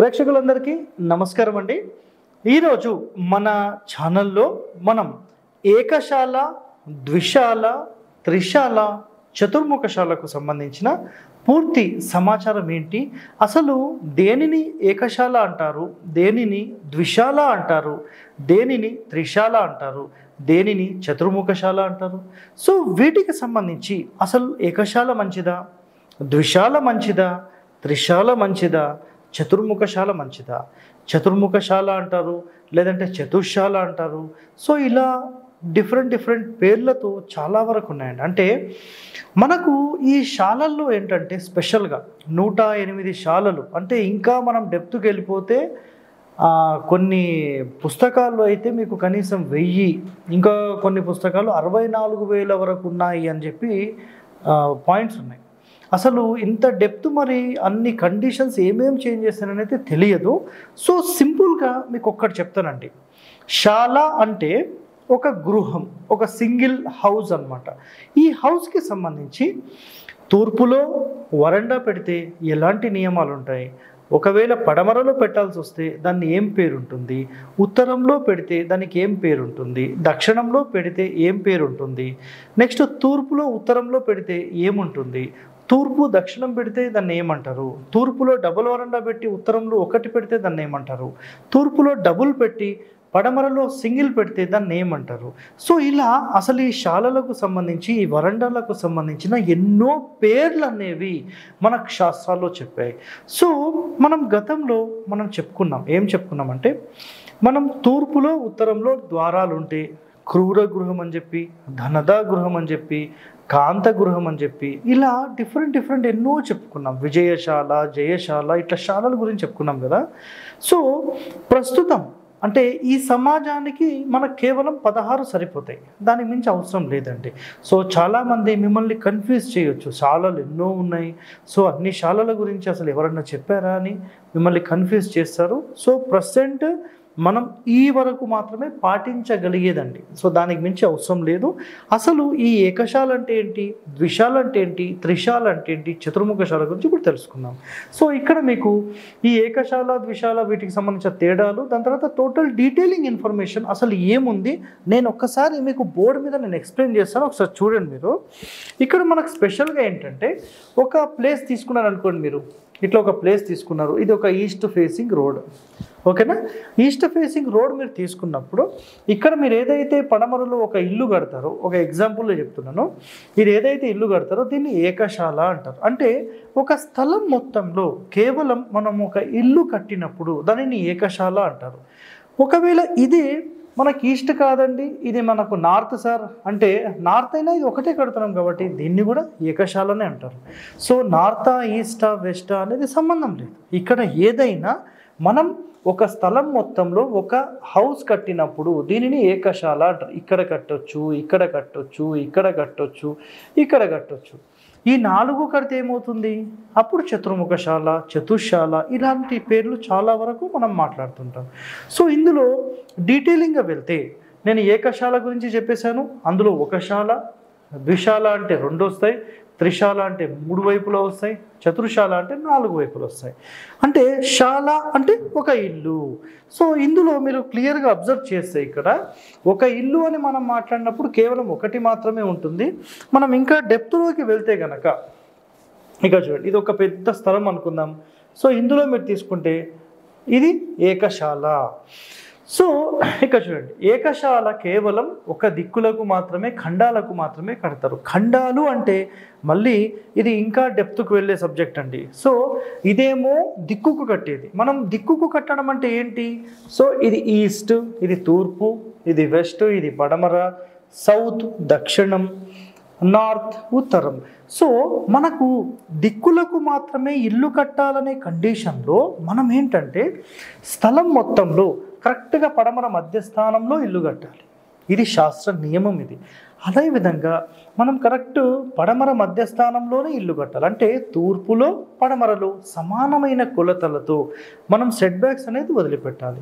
ప్రేక్షకులందరికీ నమస్కారం అండి. ఈరోజు మన ఛానల్లో మనం ఏకశాల, ద్విశాల, త్రిశాల, చతుర్ముఖశాలకు సంబంధించిన పూర్తి సమాచారం ఏంటి, అసలు దేనిని ఏకశాల అంటారు, దేనిని ద్విశాల అంటారు, దేనిని త్రిశాల అంటారు, దేనిని చతుర్ముఖశాల అంటారు. సో వీటికి సంబంధించి అసలు ఏకశాల మంచిదా, ద్విశాల మంచిదా, త్రిశాల మంచిదా, చతుర్ముఖశాల మంచిదా, చతుర్ముఖశాల అంటారు లేదంటే చతుర్శాల అంటారు. సో ఇలా డిఫరెంట్ పేర్లతో చాలా వరకు ఉన్నాయండి. అంటే మనకు ఈ శాలల్లో ఏంటంటే స్పెషల్గా 108 శాలలు, అంటే ఇంకా మనం డెప్త్కి వెళ్ళిపోతే కొన్ని పుస్తకాల్లో అయితే మీకు కనీసం 1000, ఇంకా కొన్ని పుస్తకాలు 64,000 వరకు ఉన్నాయి అని చెప్పి పాయింట్స్ ఉన్నాయి. అసలు ఇంత డెప్త్, మరి అన్ని కండిషన్స్ ఏమేమి చేంజ్ చేస్తానైతే తెలియదు. సో సింపుల్గా మీకు ఒక్కటి చెప్తానండి. శాల అంటే ఒక గృహం, ఒక సింగిల్ హౌస్ అన్నమాట. ఈ హౌస్కి సంబంధించి తూర్పులో వరండా పెడితే ఎలాంటి నియమాలు ఉంటాయి, ఒకవేళ పడమరలో పెట్టాల్సి వస్తే దాన్ని ఏం పేరు ఉంటుంది, ఉత్తరంలో పెడితే దానికి ఏం పేరు ఉంటుంది, దక్షిణంలో పెడితే ఏం పేరు ఉంటుంది, నెక్స్ట్ తూర్పులో ఉత్తరంలో పెడితే ఏముంటుంది, తూర్పు దక్షిణం పెడితే దాన్ని ఏమంటారు, తూర్పులో డబుల్ వరండా పెట్టి ఉత్తరంలో ఒకటి పెడితే దాన్ని ఏమంటారు, తూర్పులో డబుల్ పెట్టి పడమరలో సింగిల్ పెడితే దాన్ని ఏమంటారు. సో ఇలా అసలు ఈ శాలలకు సంబంధించి, ఈ వరండాలకు సంబంధించిన ఎన్నో పేర్లు అనేవి మనకు శాస్త్రాల్లో చెప్పాయి. సో మనం గతంలో ఏం చెప్పుకున్నామంటే, మనం తూర్పులో ఉత్తరంలో ద్వారాలు ఉంటే క్రూర గృహం అని చెప్పి, ధనదా గృహం అని చెప్పి, కాంత గృహం అని చెప్పి, ఇలా డిఫరెంట్ ఎన్నో చెప్పుకున్నాం. విజయశాల, జయశాల, ఇట్లా శాలల గురించి చెప్పుకున్నాం కదా. సో ప్రస్తుతం అంటే ఈ సమాజానికి మనకు కేవలం 16 సరిపోతాయి, దానికి మించి అవసరం లేదండి. సో చాలామంది మిమ్మల్ని కన్ఫ్యూజ్ చేయొచ్చు, శాలలు ఎన్నో ఉన్నాయి, సో అన్ని శాలల గురించి అసలు ఎవరన్నా చెప్పారా అని మిమ్మల్ని కన్ఫ్యూజ్ చేస్తారు. సో ప్రజెంట్ మనం ఈ వరకు మాత్రమే పాటించగలిగేదండి. సో దానికి మించి అవసరం లేదు. అసలు ఈ ఏకశాల అంటే ఏంటి, ద్విశాల అంటే ఏంటి, త్రిశాల అంటే ఏంటి, చతుర్ముఖశాల గురించి ఇప్పుడు తెలుసుకుందాం. సో ఇక్కడ మీకు ఈ ఏకశాల, ద్విశాల వీటికి సంబంధించిన తేడాలు, దాని తర్వాత టోటల్ డీటెయిలింగ్ ఇన్ఫర్మేషన్ అసలు ఏముంది నేను ఒక్కసారి మీకు బోర్డు మీద నేను ఎక్స్ప్లెయిన్ చేస్తాను. ఒకసారి చూడండి. మీరు ఇక్కడ మనకు స్పెషల్గా ఏంటంటే, ఒక ప్లేస్ తీసుకున్నారు అనుకోండి, మీరు ఇట్లా ఒక ప్లేస్ తీసుకున్నారు, ఇది ఒక ఈస్ట్ ఫేసింగ్ రోడ్, ఓకేనా. ఈస్ట్ ఫేసింగ్ రోడ్ మీరు తీసుకున్నప్పుడు ఇక్కడ మీరు ఏదైతే పడమరలో ఒక ఇల్లు కడతారో, ఒక ఎగ్జాంపుల్లో చెప్తున్నాను, మీరు ఏదైతే ఇల్లు కడతారో దీన్ని ఏకశాల అంటారు. అంటే ఒక స్థలం మొత్తంలో కేవలం మనం ఒక ఇల్లు కట్టినప్పుడు దానిని ఏకశాల అంటారు. ఒకవేళ ఇది మనకి ఈస్ట్ కాదండి, ఇది మనకు నార్త్ సార్ అంటే, నార్త్ అయినా ఇది ఒకటే కడుతున్నాం కాబట్టి దీన్ని కూడా ఏకశాలనే అంటారు. సో నార్తా, ఈస్టా, వెస్టా అనేది సంబంధం లేదు. ఇక్కడ ఏదైనా మనం ఒక స్థలం మొత్తంలో ఒక హౌస్ కట్టినప్పుడు దీనిని ఏకశాల అంటారు. ఇక్కడ కట్టొచ్చు, ఇక్కడ కట్టొచ్చు, ఇక్కడ కట్టొచ్చు, ఇక్కడ కట్టొచ్చు. ఈ 4 కడితే ఏమవుతుంది, అప్పుడు చతుర్ముఖశాల, చతుర్శాల, ఇలాంటి పేర్లు చాలా వరకు మనం మాట్లాడుతుంటాం. సో ఇందులో డీటెయిలింగ్గా వెళ్తే నేను ఏకశాల గురించి చెప్పేశాను. అందులో ఒక శాల, ద్విశాల అంటే 2 వస్తాయి, త్రిశాల అంటే 3 వైపులో వస్తాయి, చతుర్శాల అంటే 4 వైపులు వస్తాయి. అంటే శాల అంటే ఒక ఇల్లు. సో ఇందులో మీరు క్లియర్గా అబ్జర్వ్ చేస్తే ఇక్కడ ఒక ఇల్లు అని మనం మాట్లాడినప్పుడు కేవలం ఒకటి మాత్రమే ఉంటుంది. మనం ఇంకా డెప్త్లోకి వెళ్తే కనుక ఇక చూడండి, ఇది ఒక పెద్ద స్థలం అనుకుందాం. సో ఇందులో మీరు తీసుకుంటే ఇది ఏకశాల. సో ఇక్కడ చూడండి, ఏకశాల కేవలం ఒక దిక్కులకు మాత్రమే, ఖండాలకు మాత్రమే కడతారు. ఖండాలు అంటే మళ్ళీ ఇది ఇంకా డెప్త్కు వెళ్ళే సబ్జెక్ట్ అండి. సో ఇదేమో దిక్కుకు కట్టేది. మనం దిక్కుకు కట్టడం అంటే ఏంటి, సో ఇది ఈస్ట్, ఇది తూర్పు, ఇది వెస్ట్, ఇది పడమర, సౌత్ దక్షిణం, నార్త్ ఉత్తరం. సో మనకు దిక్కులకు మాత్రమే ఇల్లు కట్టాలనే కండిషన్లో మనం ఏంటంటే స్థలం మొత్తంలో కరెక్ట్గా పడమర మధ్యస్థానంలో ఇల్లు కట్టాలి. ఇది శాస్త్ర నియమం. ఇది అదేవిధంగా మనం కరెక్ట్ పడమర మధ్యస్థానంలోనే ఇల్లు కట్టాలి. అంటే తూర్పులో పడమరలో సమానమైన కొలతలతో మనం సెట్ బ్యాక్స్ అనేది వదిలిపెట్టాలి.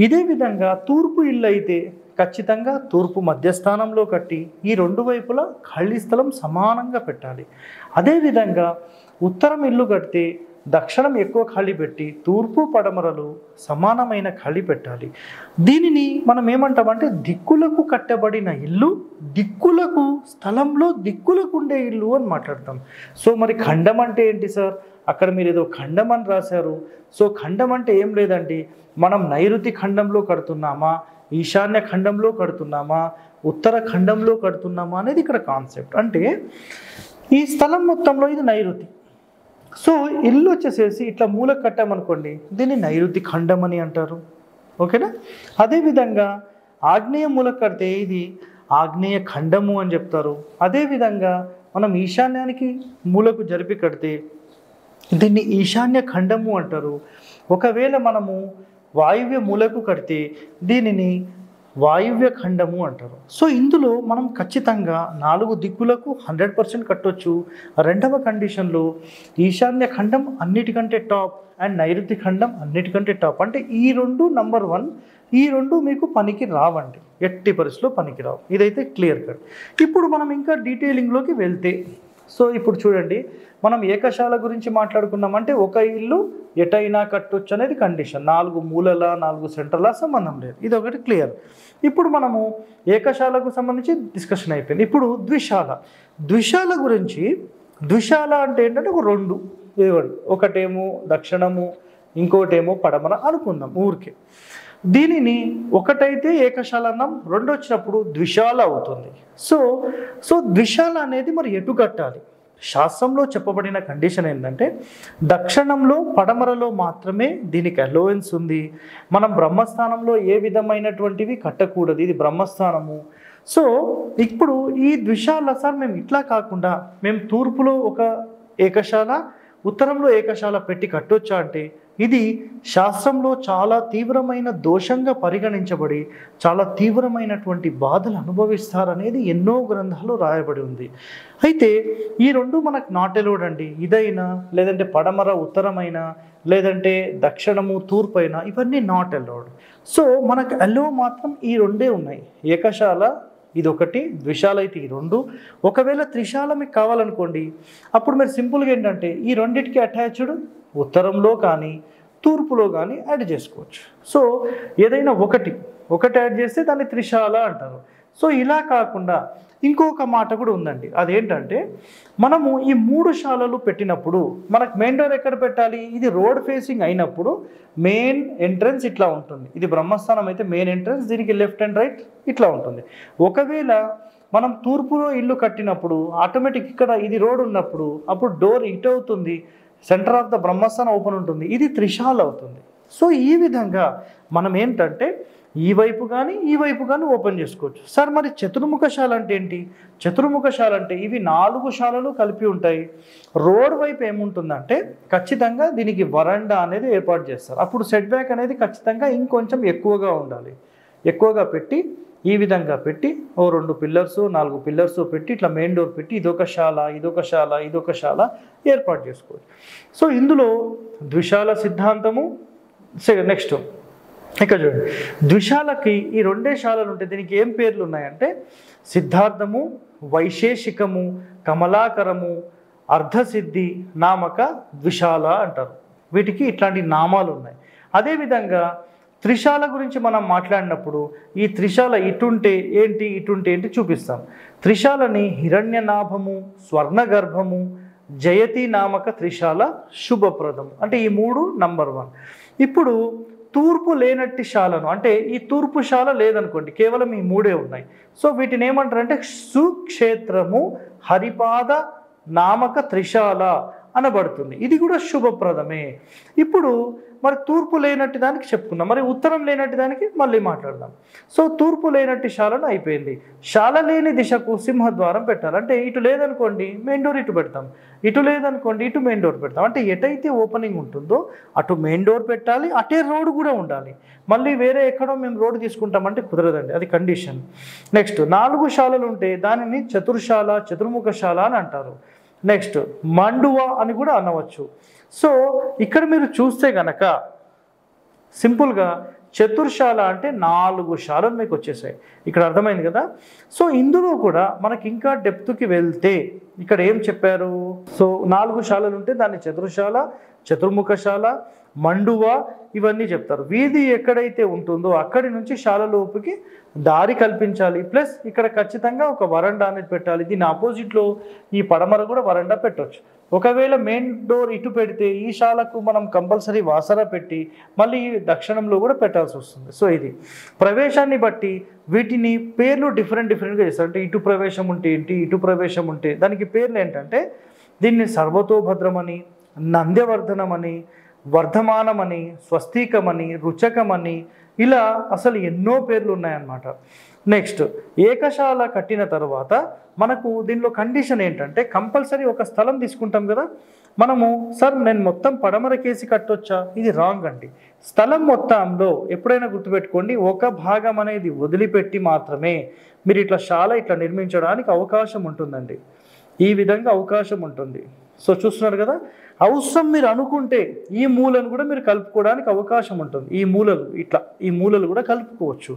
ఇదే విధంగా తూర్పు ఇల్లు అయితే ఖచ్చితంగా తూర్పు మధ్యస్థానంలో కట్టి ఈ 2 వైపులా ఖాళీ స్థలం సమానంగా పెట్టాలి. అదేవిధంగా ఉత్తరం ఇల్లు కడితే దక్షిణం ఎక్కువ ఖాళీ పెట్టి తూర్పు పడమరలు సమానమైన ఖాళీ పెట్టాలి. దీనిని మనం ఏమంటామంటే దిక్కులకు కట్టబడిన ఇల్లు, దిక్కులకు స్థలంలో దిక్కులకు ఉండే ఇల్లు అని మాట్లాడతాం. సో మరి ఖండం అంటే ఏంటి సార్? అక్కడ మీరు ఏదో ఖండం అని రాశారు. సో ఖండం అంటే ఏం లేదండి, మనం నైరుతి ఖండంలో కడుతున్నామా, ఈశాన్య ఖండంలో కడుతున్నామా, ఉత్తర ఖండంలో కడుతున్నామా అనేది ఇక్కడ కాన్సెప్ట్. అంటే ఈ స్థలం మొత్తంలో ఇది నైరుతి. సో ఇల్లు వచ్చేసేసి ఇట్లా మూలకు కట్టామనుకోండి, దీన్ని నైరుతి ఖండం అని అంటారు. ఓకేనా? అదేవిధంగా ఆగ్నేయ మూలకు కడితే ఇది ఆగ్నేయ ఖండము అని చెప్తారు. అదేవిధంగా మనం ఈశాన్యానికి మూలకు జరిపి కడితే దీన్ని ఈశాన్య ఖండము అంటారు. ఒకవేళ మనము వాయువ్య మూలకు కడితే దీనిని వాయువ్య ఖండము అంటారు. సో ఇందులో మనం ఖచ్చితంగా 4 దిక్కులకు 100% కట్టొచ్చు. రెండవ కండిషన్లో ఈశాన్య ఖండం అన్నిటికంటే టాప్ అండ్ నైరుతి ఖండం అన్నిటికంటే టాప్. అంటే ఈ రెండు నంబర్ 1, ఈ రెండు మీకు పనికి రావండి, ఎట్టి పరిస్థితిలో పనికి రావు. ఇదైతే క్లియర్ కట్. ఇప్పుడు మనం ఇంకా డీటెయిలింగ్లోకి వెళ్తే, సో ఇప్పుడు చూడండి, మనం ఏకశాల గురించి మాట్లాడుకున్నామంటే ఒక ఇల్లు ఎటైనా కట్టొచ్చు అనేది కండిషన్. 4 మూలల 4 సెంటర్ల సంబంధం లేదు. ఇది ఒకటి క్లియర్. ఇప్పుడు మనము ఏకశాలకు సంబంధించి డిస్కషన్ అయిపోయింది. ఇప్పుడు ద్విశాల. ద్విశాల గురించి, ద్విశాల అంటే ఏంటంటే ఒక 2 ఇవ్వండి, ఒకటేమో దక్షిణము ఇంకోటేమో పడమర అనుకుందాం ఊరికే. దీనిని ఒకటైతే ఏకశాల అన్నాం, 2 వచ్చినప్పుడు ద్విశాల అవుతుంది. సో ద్విశాల అనేది మరి ఎటు కట్టాలి? శాస్త్రంలో చెప్పబడిన కండిషన్ ఏంటంటే దక్షిణంలో పడమరలో మాత్రమే దీనికి అలోవెన్స్ ఉంది. మనం బ్రహ్మస్థానంలో ఏ విధమైనటువంటివి కట్టకూడదు, ఇది బ్రహ్మస్థానము. సో ఇప్పుడు ఈ ద్విశాల సార్ మేము ఇట్లా కాకుండా మేము తూర్పులో ఒక ఏకశాల, ఉత్తరంలో ఏకశాల పెట్టి కట్టొచ్చా అంటే ఇది శాస్త్రంలో చాలా తీవ్రమైన దోషంగా పరిగణించబడి చాలా తీవ్రమైనటువంటి బాధలు అనుభవిస్తారనేది ఎన్నో గ్రంథాలు రాయబడి ఉంది. అయితే ఈ రెండు మనకు నాట్ అలౌడ్ అండి. ఇదైనా లేదంటే పడమర ఉత్తరమైనా లేదంటే దక్షిణము తూర్పు అయినా ఇవన్నీ నాట్ అలౌడ్. సో మనకు అలో మాత్రం ఈ రెండే ఉన్నాయి, ఏకశాల ఇదొకటి, ద్విశాల అయితే ఈ 2. ఒకవేళ త్రిశాల మీకు కావాలనుకోండి, అప్పుడు మీరు సింపుల్గా ఏంటంటే ఈ రెండింటికి అటాచ్డ్ ఉత్తరంలో కానీ తూర్పులో కానీ యాడ్ చేసుకోవచ్చు. సో ఏదైనా ఒకటి యాడ్ చేస్తే దాన్ని త్రిశాల అంటారు. సో ఇలా కాకుండా ఇంకొక మాట కూడా ఉందండి, అదేంటంటే మనము ఈ 3 శాలలు పెట్టినప్పుడు మనకు మెయిన్ డోర్ ఎక్కడ పెట్టాలి? ఇది రోడ్ ఫేసింగ్ అయినప్పుడు మెయిన్ ఎంట్రన్స్ ఇట్లా ఉంటుంది. ఇది బ్రహ్మస్థానం అయితే మెయిన్ ఎంట్రన్స్, దీనికి లెఫ్ట్ అండ్ రైట్ ఇట్లా ఉంటుంది. ఒకవేళ మనం తూర్పులో ఇల్లు కట్టినప్పుడు ఆటోమేటిక్ ఇక్కడ ఇది రోడ్ ఉన్నప్పుడు అప్పుడు డోర్ ఇటు అవుతుంది, సెంటర్ ఆఫ్ ద బ్రహ్మస్థానం ఓపెన్ ఉంటుంది, ఇది త్రిశాల అవుతుంది. సో ఈ విధంగా మనం ఏంటంటే ఈ వైపు కానీ ఈ వైపు కానీ ఓపెన్ చేసుకోవచ్చు. సార్ మరి చతుర్ముఖశాల అంటే ఏంటి? చతుర్ముఖశాల అంటే ఇవి 4 శాలలు కలిపి ఉంటాయి. రోడ్ వైపు ఏముంటుందంటే ఖచ్చితంగా దీనికి వరండా అనేది ఏర్పాటు చేస్తారు. అప్పుడు సెట్ బ్యాక్ అనేది ఖచ్చితంగా ఇంకొంచెం ఎక్కువగా ఉండాలి. ఎక్కువగా పెట్టి ఈ విధంగా పెట్టి 2 పిల్లర్స్ 4 పిల్లర్స్ పెట్టి ఇట్లా మెయిన్ డోర్ పెట్టి ఇదొక శాల ఇదొక శాల ఇదొక శాల ఏర్పాటు చేసుకోవచ్చు. సో ఇందులో ద్విశాల సిద్ధాంతము. నెక్స్ట్ ఇక్కడ చూడండి, ద్విశాలకి ఈ 2 శాలలు ఉంటాయి. దీనికి ఏం పేర్లు ఉన్నాయంటే సిద్ధార్థము, వైశేషికము, కమలాకరము, అర్ధసిద్ధి నామక ద్విశాల అంటారు. వీటికి ఇట్లాంటి నామాలు ఉన్నాయి. అదేవిధంగా త్రిశాల గురించి మనం మాట్లాడినప్పుడు ఈ త్రిశాల ఇటుంటే ఏంటి ఇటుంటే ఏంటి చూపిస్తాం. త్రిశాలని హిరణ్యనాభము, స్వర్ణగర్భము, జయతి నామక త్రిశాల శుభప్రదం. అంటే ఈ 3 నంబర్ 1. ఇప్పుడు తూర్పు లేనట్టి శాలను, అంటే ఈ తూర్పు శాల లేదనుకోండి, కేవలం ఈ 3 ఉన్నాయి. సో వీటిని ఏమంటారంటే సుక్షేత్రము హరిపాద నామక త్రిశాల అనబడుతుంది. ఇది కూడా శుభప్రదమే. ఇప్పుడు మరి తూర్పు లేనట్టి దానికి చెప్పుకుందాం, మరి ఉత్తరం లేనట్టి దానికి మళ్ళీ మాట్లాడదాం. సో తూర్పు లేనట్టి శాలను అయిపోయింది. శాల లేని దిశకు సింహద్వారం పెట్టాలి. అంటే ఇటు లేదనుకోండి మెయిన్ డోర్ ఇటు పెడతాం, ఇటు లేదనుకోండి ఇటు మెయిన్ డోర్ పెడతాం. అంటే ఎటైతే ఓపెనింగ్ ఉంటుందో అటు మెయిన్ డోర్ పెట్టాలి, అటే రోడ్ కూడా ఉండాలి. మళ్ళీ వేరే ఎక్కడో మేము రోడ్ తీసుకుంటామంటే కుదరదండి, అది కండిషన్. నెక్స్ట్ 4 శాలలు ఉంటే దానిని చతుర్శాల, చతుర్ముఖశాల అని అంటారు. నెక్స్ట్ మండువ అని కూడా అనవచ్చు. సో ఇక్కడ మీరు చూస్తే గనక సింపుల్గా చతుర్శాల అంటే 4 శాలలు మీకు వచ్చేసాయి. ఇక్కడ అర్థమైంది కదా. సో ఇందులో కూడా మనకి ఇంకా డెప్త్కి వెళ్తే ఇక్కడ ఏం చెప్పారు, సో 4 శాలలు ఉంటే దాన్ని చతుర్శాల, చతుర్ముఖశాల, మండువ ఇవన్నీ చెప్తారు. వీధి ఎక్కడైతే ఉంటుందో అక్కడి నుంచి శాలలోపుకి దారి కల్పించాలి. ప్లస్ ఇక్కడ ఖచ్చితంగా ఒక వరండా అనేది పెట్టాలి. దీని ఆపోజిట్లో ఈ పడమర కూడా వరండా పెట్టవచ్చు. ఒకవేళ మెయిన్ డోర్ ఇటు పెడితే ఈ శాలకు మనం కంపల్సరీ వాసర పెట్టి మళ్ళీ దక్షిణంలో కూడా పెట్టాల్సి వస్తుంది. సో ఇది ప్రవేశాన్ని బట్టి వీటిని పేర్లు డిఫరెంట్గా చేస్తారు. అంటే ఇటు ప్రవేశం ఉంటే ఏంటి, ఇటు ప్రవేశం ఉంటే దానికి పేర్లు ఏంటంటే దీన్ని సర్వతోభద్రమని, నంద్యవర్ధనమని, వర్ధమానమని, స్వస్తికమని, రుచకమని ఇలా అసలు ఎన్నో పేర్లు ఉన్నాయన్నమాట. నెక్స్ట్ ఏకశాల కట్టిన తర్వాత మనకు దీనిలో కండిషన్ ఏంటంటే కంపల్సరీ ఒక స్థలం తీసుకుంటాం కదా మనము. సార్ నేను మొత్తం పడమరకేసి కట్టొచ్చా? ఇది రాంగ్ అండి. స్థలం మొత్తంలో ఎప్పుడైనా గుర్తుపెట్టుకోండి, ఒక భాగం అనేది వదిలిపెట్టి మాత్రమే మీరు ఇట్లా శాల ఇట్లా నిర్మించడానికి అవకాశం ఉంటుందండి. ఈ విధంగా అవకాశం ఉంటుంది. సో చూస్తున్నారు కదా, అవసరం మీరు అనుకుంటే ఈ మూలను కూడా మీరు కలుపుకోవడానికి అవకాశం ఉంటుంది. ఈ మూలలు కూడా కలుపుకోవచ్చు.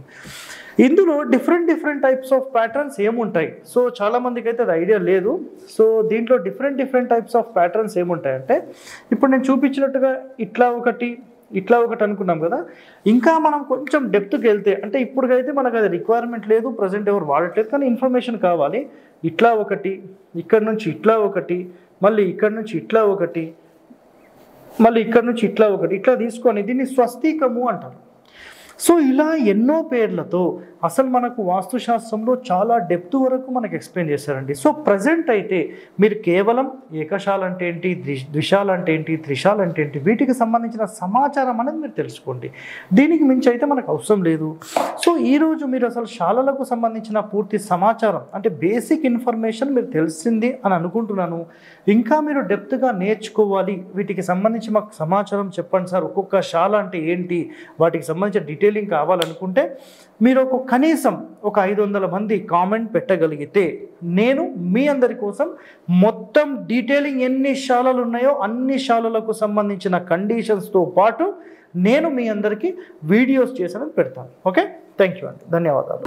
ఇందులో డిఫరెంట్ టైప్స్ ఆఫ్ ప్యాటర్న్స్ ఏముంటాయి, సో చాలామందికి అయితే అది ఐడియా లేదు. సో దీంట్లో డిఫరెంట్ టైప్స్ ఆఫ్ ప్యాటర్న్స్ ఏముంటాయంటే ఇప్పుడు నేను చూపించినట్టుగా ఇట్లా ఒకటి అనుకున్నాం కదా. ఇంకా మనం కొంచెం డెప్త్కి వెళ్తే అంటే ఇప్పటికైతే మనకు అది రిక్వైర్మెంట్ లేదు, ప్రజెంట్ ఎవరు వాడట్లేదు, కానీ ఇన్ఫర్మేషన్ కావాలి. ఇట్లా ఒకటి, ఇక్కడ నుంచి ఇట్లా ఒకటి, మళ్ళీ ఇక్కడ నుంచి ఇట్లా ఒకటి, మళ్ళీ ఇక్కడ నుంచి ఇట్లా ఒకటి, ఇట్లా తీసుకొని దీన్ని స్వస్తికము అంటారు. సో ఇలా ఎన్నో పేర్లతో అసలు మనకు వాస్తుశాస్త్రంలో చాలా డెప్త్ వరకు మనకు ఎక్స్ప్లెయిన్ చేశారండి. సో ప్రజెంట్ అయితే మీరు కేవలం ఏకశాల అంటే ఏంటి, ద్విశాల అంటే ఏంటి, త్రిశాల అంటే ఏంటి, వీటికి సంబంధించిన సమాచారం అనేది మీరు తెలుసుకోండి. దీనికి మించి అయితే మనకు అవసరం లేదు. సో ఈరోజు మీరు అసలు శాలలకు సంబంధించిన పూర్తి సమాచారం అంటే బేసిక్ ఇన్ఫర్మేషన్ మీరు తెలిసింది అని అనుకుంటున్నాను. ఇంకా మీరు డెప్త్గా నేర్చుకోవాలి, వీటికి సంబంధించి మాకు సమాచారం చెప్పండి సార్, ఒక్కొక్క శాల అంటే ఏంటి, వాటికి సంబంధించిన డీటెయిలింగ్ కావాలనుకుంటే మీరు కనీసం ఒక 500 మంది కామెంట్ పెట్టగలిగితే నేను మీ అందరి కోసం మొత్తం డీటెయిలింగ్ ఎన్ని శాలలు ఉన్నాయో అన్ని శాలలకు సంబంధించిన కండిషన్స్తో పాటు నేను మీ అందరికీ వీడియోస్ చేసి పెడతాను. ఓకే, థ్యాంక్ యూ అండి, ధన్యవాదాలు.